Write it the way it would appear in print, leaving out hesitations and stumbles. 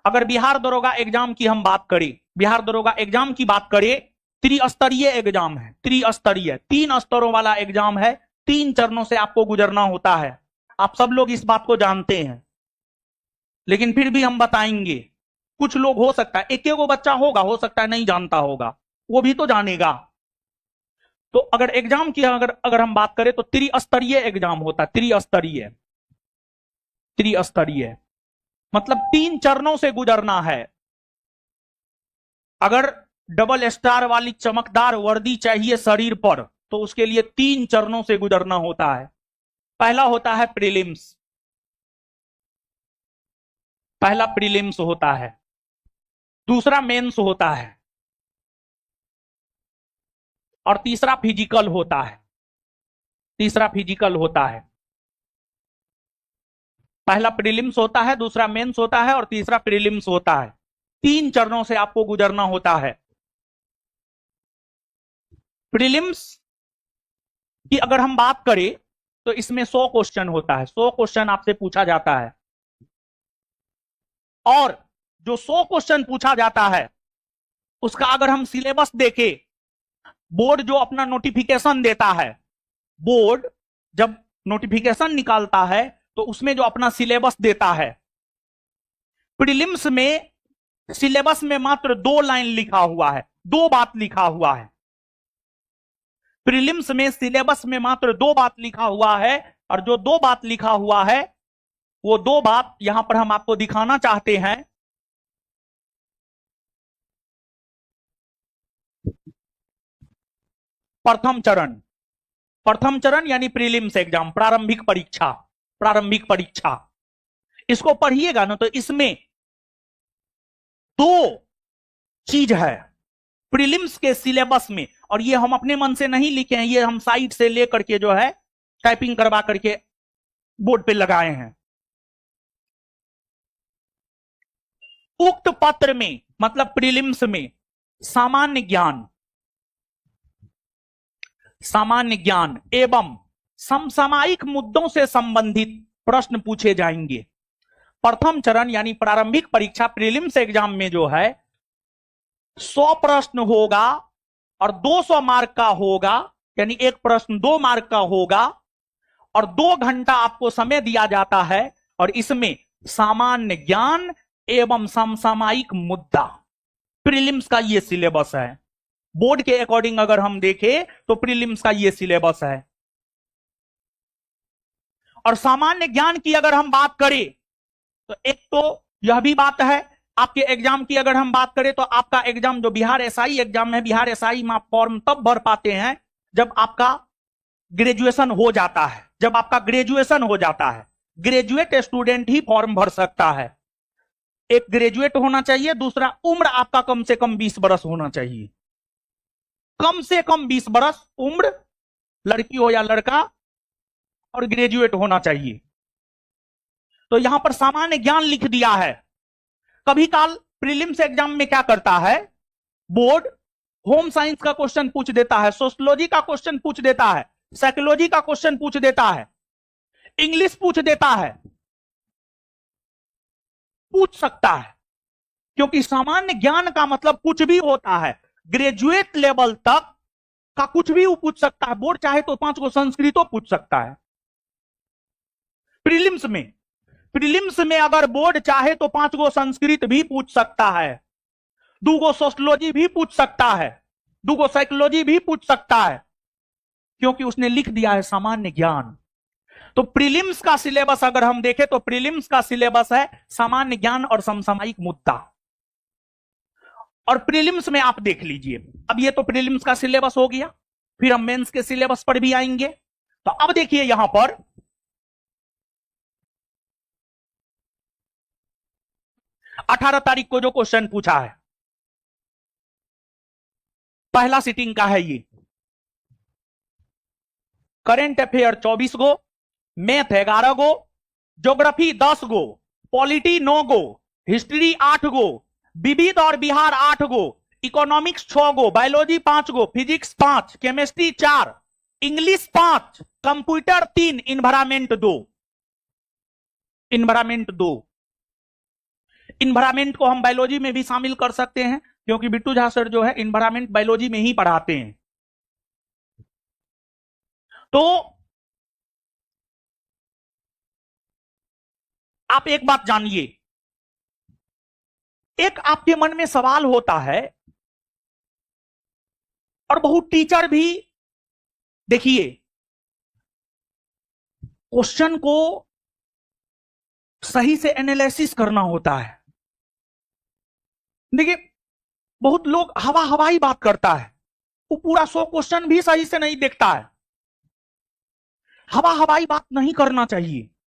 अगर बिहार दरोगा एग्जाम की हम बात करें, बिहार दरोगा एग्जाम की बात करें, त्रिस्तरीय एग्जाम है, त्रिस्तरीय, 3 स्तरों वाला एग्जाम है, 3 चरणों से आपको गुजरना होता है। आप सब लोग इस बात को जानते हैं, लेकिन फिर भी हम बताएंगे। कुछ लोग हो सकता है एक एगो बच्चा होगा, हो सकता है नहीं जानता होगा, वो भी तो जानेगा। तो अगर एग्जाम की अगर हम बात करें तो त्रिस्तरीय एग्जाम होता है, त्रिस्तरीय, त्रिस्तरीय मतलब 3 चरणों से गुजरना है। अगर डबल स्टार वाली चमकदार वर्दी चाहिए शरीर पर, तो उसके लिए 3 चरणों से गुजरना होता है। पहला होता है प्रीलिम्स, पहला प्रीलिम्स होता है, दूसरा मेंस होता है, और तीसरा फिजिकल होता है, तीसरा फिजिकल होता है। पहला प्रीलिम्स होता है, दूसरा मेंस होता है और तीसरा प्रीलिम्स होता है। 3 चरणों से आपको गुजरना होता है। प्रीलिम्स की अगर हम बात करें तो इसमें 100 क्वेश्चन होता है, 100 क्वेश्चन आपसे पूछा जाता है। और जो 100 क्वेश्चन पूछा जाता है उसका अगर हम सिलेबस देखें, बोर्ड जो अपना नोटिफिकेशन देता है, बोर्ड जब नोटिफिकेशन निकालता है तो उसमें जो अपना सिलेबस देता है, प्रीलिम्स में सिलेबस में मात्र 2 लाइन लिखा हुआ है, 2 बात लिखा हुआ है। प्रीलिम्स में सिलेबस में मात्र 2 बात लिखा हुआ है, और जो 2 बात लिखा हुआ है वो 2 बात यहां पर हम आपको दिखाना चाहते हैं। प्रथम चरण, प्रथम चरण यानी प्रीलिम्स एग्जाम, प्रारंभिक परीक्षा, प्रारंभिक परीक्षा, इसको पढ़िएगा ना तो इसमें 2 चीज है प्रीलिम्स के सिलेबस में, और ये हम अपने मन से नहीं लिखे हैं, ये हम साइट से लेकर के जो है टाइपिंग करवा करके बोर्ड पे लगाए हैं। उक्त पत्र में मतलब प्रीलिम्स में सामान्य ज्ञान, सामान्य ज्ञान एवं समसामयिक मुद्दों से संबंधित प्रश्न पूछे जाएंगे। प्रथम चरण यानी प्रारंभिक परीक्षा प्रीलिम्स एग्जाम में जो है 100 प्रश्न होगा और 200 मार्क का होगा, यानी एक प्रश्न 2 मार्क का होगा, और 2 घंटा आपको समय दिया जाता है, और इसमें सामान्य ज्ञान एवं समसामयिक मुद्दा, प्रीलिम्स का ये सिलेबस है। बोर्ड के अकॉर्डिंग अगर हम देखें तो प्रीलिम्स का ये सिलेबस है। और सामान्य ज्ञान की अगर हम बात करें तो एक तो यह भी बात है, आपके एग्जाम की अगर हम बात करें तो आपका एग्जाम जो बिहार एसआई एग्जाम है, बिहार एसआई में आप फॉर्म तब भर पाते हैं जब आपका ग्रेजुएशन हो जाता है, जब आपका ग्रेजुएशन हो जाता है। ग्रेजुएट स्टूडेंट ही फॉर्म भर सकता है। एक ग्रेजुएट होना चाहिए, दूसरा उम्र आपका कम से कम 20 बरस होना चाहिए, कम से कम 20 बरस उम्र, लड़की हो या लड़का, और ग्रेजुएट होना चाहिए। तो यहां पर सामान्य ज्ञान लिख दिया है। कभी काल प्रीलिम्स एग्जाम में क्या करता है, बोर्ड होम साइंस का क्वेश्चन पूछ देता है, सोशियोलॉजी का क्वेश्चन पूछ देता है, साइकोलॉजी का क्वेश्चन पूछ देता है, इंग्लिश पूछ देता है, पूछ सकता है, क्योंकि सामान्य ज्ञान का मतलब कुछ भी होता है। ग्रेजुएट लेवल तक का कुछ भी वो पूछ सकता है। बोर्ड चाहे तो 5 गो संस्कृतो पूछ सकता है प्रीलिम्स में। प्रीलिम्स में अगर बोर्ड चाहे तो 5 गो संस्कृत भी पूछ सकता है, 2 गो सोशियोलॉजी भी पूछ सकता है, 2 गो साइकोलॉजी भी पूछ सकता है, क्योंकि उसने लिख दिया है सामान्य ज्ञान। तो प्रीलिम्स का सिलेबस अगर हम देखें तो प्रीलिम्स का सिलेबस है सामान्य ज्ञान और समसामयिक मुद्दा। और प्रीलिम्स में आप देख लीजिए, अब ये तो प्रीलिम्स का सिलेबस हो गया, फिर हम मेंस के सिलेबस पर भी आएंगे। तो अब देखिए यहां पर 18 तारीख को जो क्वेश्चन पूछा है, पहला सिटिंग का है ये। करेंट अफेयर 24 गो, मैथ 11 गो, ज्योग्राफी 10 गो, पॉलिटी 9 गो, हिस्ट्री 8 गो, विविध और बिहार 8 गो, इकोनॉमिक्स 6 गो, बायोलॉजी 5 गो, physics 5, chemistry 4, English 5, computer 3, environment 2, environment 2। Environment को हम बायोलॉजी में भी शामिल कर सकते हैं, क्योंकि बिट्टू झा सर जो है इन्वायरमेंट बायोलॉजी में ही पढ़ाते हैं। तो आप एक बात जानिए, एक आपके मन में सवाल होता है, और बहुत टीचर भी, देखिए, क्वेश्चन को सही से एनालिसिस करना होता है। देखिए, बहुत लोग हवा हवाई बात करता है, वो पूरा 100 क्वेश्चन भी सही से नहीं देखता है। हवा हवाई बात नहीं करना चाहिए।